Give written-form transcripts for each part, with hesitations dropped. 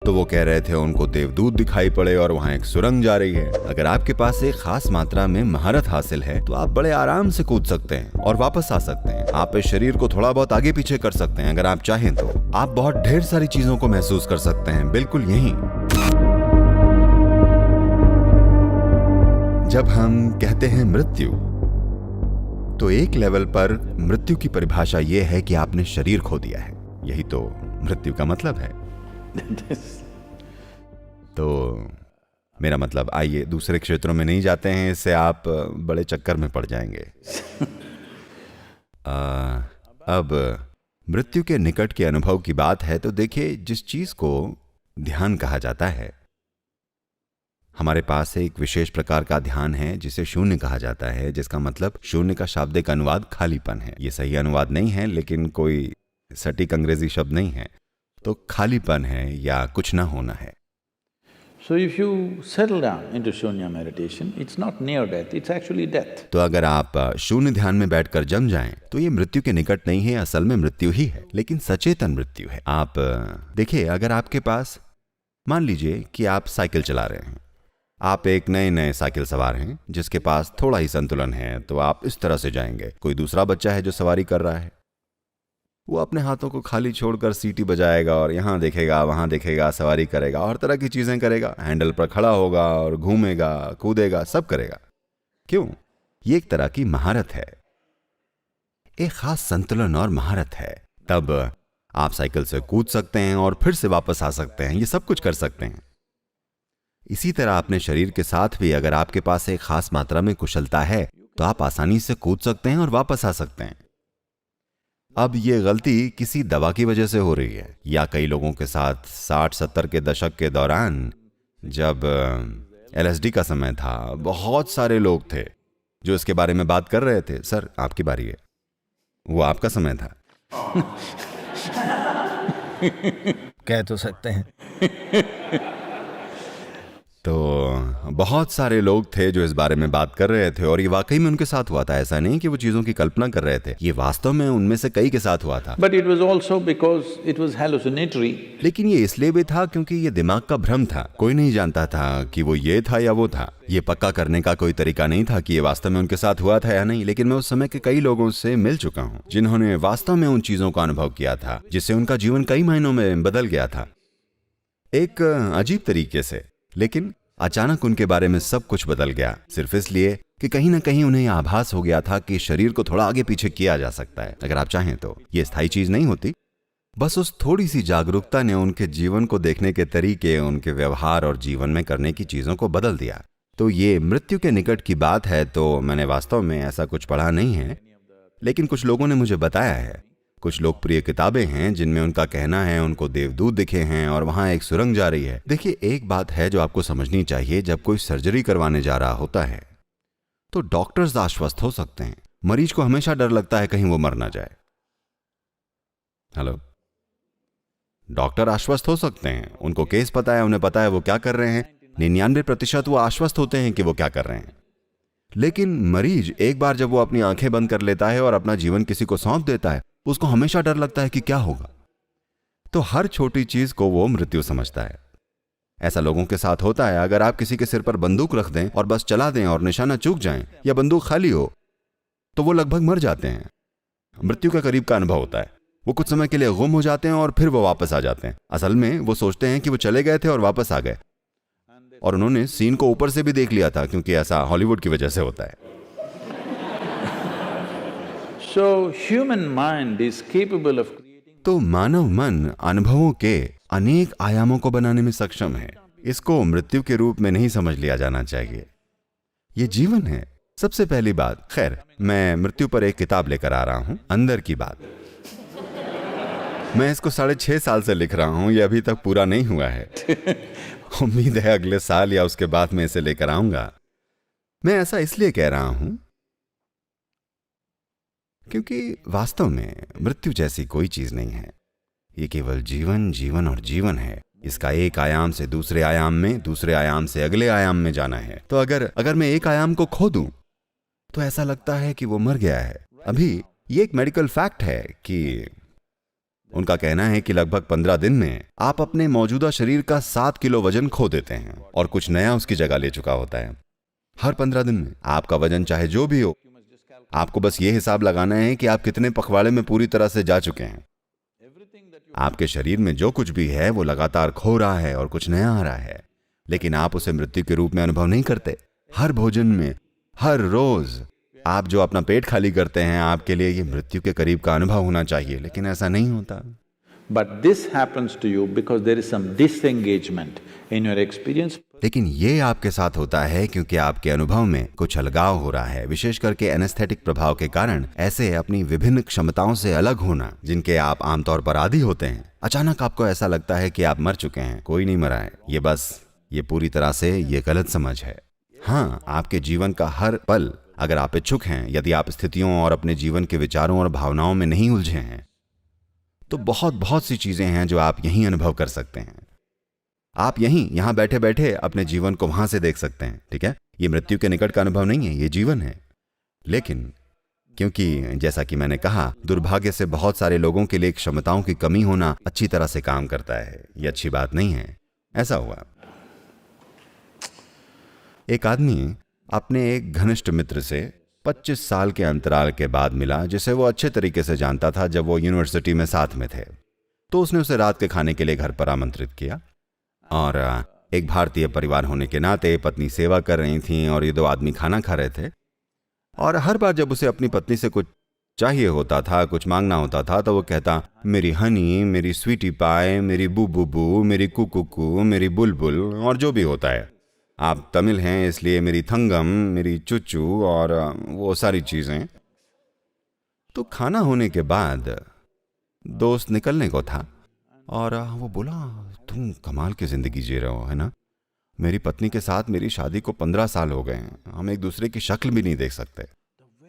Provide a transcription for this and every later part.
तो वो कह रहे थे उनको देवदूत दिखाई पड़े और वहाँ एक सुरंग जा रही है। अगर आपके पास एक खास मात्रा में महारत हासिल है तो आप बड़े आराम से कूद सकते हैं और वापस आ सकते हैं। आप इस शरीर को थोड़ा बहुत आगे पीछे कर सकते हैं अगर आप चाहें तो। आप बहुत ढेर सारी चीजों को महसूस कर सकते हैं, बिल्कुल यही। जब हम कहते हैं मृत्यु, तो एक लेवल पर मृत्यु की परिभाषा यह है कि आपने शरीर खो दिया है। यही तो मृत्यु का मतलब है। तो मेरा मतलब, आइए दूसरे क्षेत्रों में नहीं जाते हैं, इससे आप बड़े चक्कर में पड़ जाएंगे। अब मृत्यु के निकट के अनुभव की बात है तो देखिए, जिस चीज को ध्यान कहा जाता है, हमारे पास एक विशेष प्रकार का ध्यान है जिसे शून्य कहा जाता है, जिसका मतलब शून्य का शाब्दिक अनुवाद खालीपन है। ये सही अनुवाद नहीं है, लेकिन कोई सटीक अंग्रेजी शब्द नहीं है। तो खालीपन है या कुछ ना होना है। So if you settle down into shunya meditation, it's not near death, it's actually death. तो अगर आप शून्य ध्यान में बैठकर जम जाएं, तो ये मृत्यु के निकट नहीं है, असल में मृत्यु ही है, लेकिन सचेतन मृत्यु है। आप देखिए, अगर आपके पास, मान लीजिए कि आप साइकिल चला रहे हैं, आप एक नए साइकिल सवार हैं जिसके पास थोड़ा ही संतुलन है, तो आप इस तरह से जाएंगे। कोई दूसरा बच्चा है जो सवारी कर रहा है, वो अपने हाथों को खाली छोड़कर सीटी बजाएगा और यहाँ देखेगा वहाँ देखेगा, सवारी करेगा, हर तरह की चीजें करेगा, हैंडल पर खड़ा होगा और घूमेगा, कूदेगा, सब करेगा। क्यों? ये एक तरह की महारत है, एक खास संतुलन और महारत है। तब आप साइकिल से कूद सकते हैं और फिर से वापस आ सकते हैं, ये सब कुछ कर सकते हैं। इसी तरह अपने शरीर के साथ भी अगर आपके पास एक खास मात्रा में कुशलता है तो आप आसानी से कूद सकते हैं और वापस आ सकते हैं। अब ये गलती किसी दवा की वजह से हो रही है, या कई लोगों के साथ 60-70 के दशक के दौरान जब LSD का समय था, बहुत सारे लोग थे जो इसके बारे में बात कर रहे थे। सर, आपकी बारी है, वो आपका समय था। कह तो सकते हैं। तो बहुत सारे लोग थे जो इस बारे में बात कर रहे थे और ये वाकई में उनके साथ हुआ था। ऐसा नहीं कि वो चीजों की कल्पना कर रहे थे, ये वास्तव में उनमें से कई के साथ हुआ था। But it was also because it was hallucinatory. लेकिन ये इसलिए भी था क्योंकि ये दिमाग का भ्रम था। कोई नहीं जानता था कि वो ये था या वो था। ये पक्का करने का कोई तरीका नहीं था कि ये वास्तव में उनके साथ हुआ था या नहीं। लेकिन मैं उस समय के कई लोगों से मिल चुका हूँ जिन्होंने वास्तव में उन चीजों का अनुभव किया था, जिससे उनका जीवन कई महीनों में बदल गया था, एक अजीब तरीके से। लेकिन अचानक उनके बारे में सब कुछ बदल गया, सिर्फ इसलिए कि कहीं ना कहीं उन्हें आभास हो गया था कि शरीर को थोड़ा आगे पीछे किया जा सकता है अगर आप चाहें तो। ये स्थायी चीज नहीं होती, बस उस थोड़ी सी जागरूकता ने उनके जीवन को देखने के तरीके, उनके व्यवहार और जीवन में करने की चीजों को बदल दिया। तो ये मृत्यु के निकट की बात है, तो मैंने वास्तव में ऐसा कुछ पढ़ा नहीं है, लेकिन कुछ लोगों ने मुझे बताया है। कुछ लोकप्रिय किताबें हैं जिनमें उनका कहना है उनको देवदूत दिखे हैं और वहां एक सुरंग जा रही है। देखिए, एक बात है जो आपको समझनी चाहिए, जब कोई सर्जरी करवाने जा रहा होता है तो डॉक्टर्स आश्वस्त हो सकते हैं, मरीज को हमेशा डर लगता है कहीं वो मर ना जाए। हेलो, डॉक्टर आश्वस्त हो सकते हैं, उनको केस पता है, उन्हें पता है वो क्या कर रहे हैं। 99% वो आश्वस्त होते हैं कि वो क्या कर रहे हैं। लेकिन मरीज एक बार जब वो अपनी आंखें बंद कर लेता है और अपना जीवन किसी को सौंप देता है, उसको हमेशा डर लगता है कि क्या होगा। तो हर छोटी चीज को वो मृत्यु समझता है। ऐसा लोगों के साथ होता है। अगर आप किसी के सिर पर बंदूक रख दें और बस चला दें और निशाना चूक जाएं, या बंदूक खाली हो, तो वो लगभग मर जाते हैं। मृत्यु के करीब का अनुभव होता है। वो कुछ समय के लिए गुम हो जाते हैं और फिर वो वापस आ जाते हैं। असल में वो सोचते हैं कि वो चले गए थे और वापस आ गए, और उन्होंने सीन को ऊपर से भी देख लिया था, क्योंकि ऐसा हॉलीवुड की वजह से होता है। So human mind is capable of creating. तो मानव मन अनुभवों के अनेक आयामों को बनाने में सक्षम है। इसको मृत्यु के रूप में नहीं समझ लिया जाना चाहिए, ये जीवन है। सबसे पहली बात, खैर, मैं मृत्यु पर एक किताब लेकर आ रहा हूं, अंदर की बात। मैं इसको 6.5 साल से लिख रहा हूं, ये अभी तक पूरा नहीं हुआ है। उम्मीद है अगले साल या उसके बाद मैं इसे लेकर आऊंगा। मैं ऐसा इसलिए कह रहा हूं क्योंकि वास्तव में मृत्यु जैसी कोई चीज नहीं है। ये केवल जीवन, जीवन और जीवन है। इसका एक आयाम से दूसरे आयाम में, दूसरे आयाम से अगले आयाम में जाना है। तो अगर मैं एक आयाम को खो दूं तो ऐसा लगता है कि वो मर गया है। अभी ये एक मेडिकल फैक्ट है कि उनका कहना है कि लगभग 15 दिन में आप अपने मौजूदा शरीर का 7 किलो वजन खो देते हैं और कुछ नया उसकी जगह ले चुका होता है। हर 15 दिन में आपका वजन चाहे जो भी हो, आपको बस ये हिसाब लगाना है कि आप कितने पखवाड़े में पूरी तरह से जा चुके हैं। आपके शरीर में जो कुछ भी है वो लगातार खो रहा है और कुछ नया आ रहा है, लेकिन आप उसे मृत्यु के रूप में अनुभव नहीं करते। हर भोजन में, हर रोज आप जो अपना पेट खाली करते हैं, आपके लिए ये मृत्यु के करीब का अनुभव होना चाहिए, लेकिन ऐसा नहीं होता। But this happens to you because there is some disengagement in your experience. लेकिन ये आपके साथ होता है क्योंकि आपके अनुभव में कुछ अलगाव हो रहा है, विशेष करके एनेस्थेटिक प्रभाव के कारण। ऐसे अपनी विभिन्न क्षमताओं से अलग होना जिनके आप आमतौर पर आदी होते हैं, अचानक आपको ऐसा लगता है कि आप मर चुके हैं। कोई नहीं मरा है, ये पूरी तरह से ये गलत समझ है। हाँ, आपके जीवन का हर पल, अगर आप इच्छुक हैं, यदि आप स्थितियों और अपने जीवन के विचारों और भावनाओं में नहीं उलझे हैं, तो बहुत सी चीजें हैं जो आप यहीं अनुभव कर सकते हैं। आप यहां बैठे बैठे अपने जीवन को वहां से देख सकते हैं, ठीक है? ये मृत्यु के निकट का अनुभव नहीं है, ये जीवन है। लेकिन क्योंकि जैसा कि मैंने कहा, दुर्भाग्य से बहुत सारे लोगों के लिए क्षमताओं की कमी होना अच्छी तरह से काम करता है। ये अच्छी बात नहीं है। ऐसा हुआ, एक आदमी अपने एक घनिष्ठ मित्र से 25 साल के अंतराल के बाद मिला, जिसे वो अच्छे तरीके से जानता था जब वो यूनिवर्सिटी में साथ में थे। तो उसने उसे रात के खाने के लिए घर पर आमंत्रित किया और एक भारतीय परिवार होने के नाते पत्नी सेवा कर रही थी और ये दो आदमी खाना खा रहे थे। और हर बार जब उसे अपनी पत्नी से कुछ चाहिए होता था, कुछ मांगना होता था, तो वो कहता, मेरी हनी, मेरी स्वीटी पाए, मेरी बू बू बू, मेरी कुकू, मेरी बुलबुल, और जो भी होता है। आप तमिल हैं इसलिए मेरी थंगम, मेरी चुच्चू और वो सारी चीजें। तो खाना होने के बाद दोस्त निकलने को था और वो बोला, तुम कमाल की जिंदगी जी रहे हो, है ना? मेरी पत्नी के साथ मेरी शादी को 15 साल हो गए हैं, हम एक दूसरे की शक्ल भी नहीं देख सकते।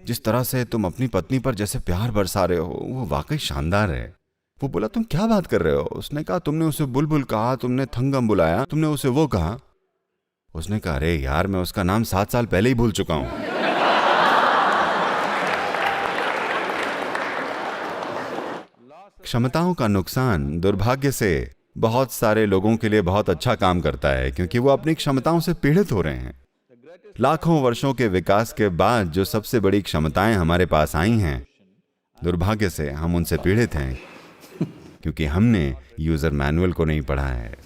जिस तरह से तुम अपनी पत्नी पर जैसे प्यार बरसा रहे हो, वो वाकई शानदार है। वो बोला, तुम क्या बात कर रहे हो? उसने कहा, तुमने उसे बुलबुल कहा, तुमने थंगम बुलाया, तुमने उसे वो कहा। उसने कहा, अरे यार, मैं उसका नाम 7 साल पहले ही भूल चुका हूं। क्षमताओं का नुकसान दुर्भाग्य से बहुत सारे लोगों के लिए बहुत अच्छा काम करता है, क्योंकि वो अपनी क्षमताओं से पीड़ित हो रहे हैं। लाखों वर्षों के विकास के बाद जो सबसे बड़ी क्षमताएं हमारे पास आई हैं, दुर्भाग्य से हम उनसे पीड़ित हैं, क्योंकि हमने यूजर मैनुअल को नहीं पढ़ा है।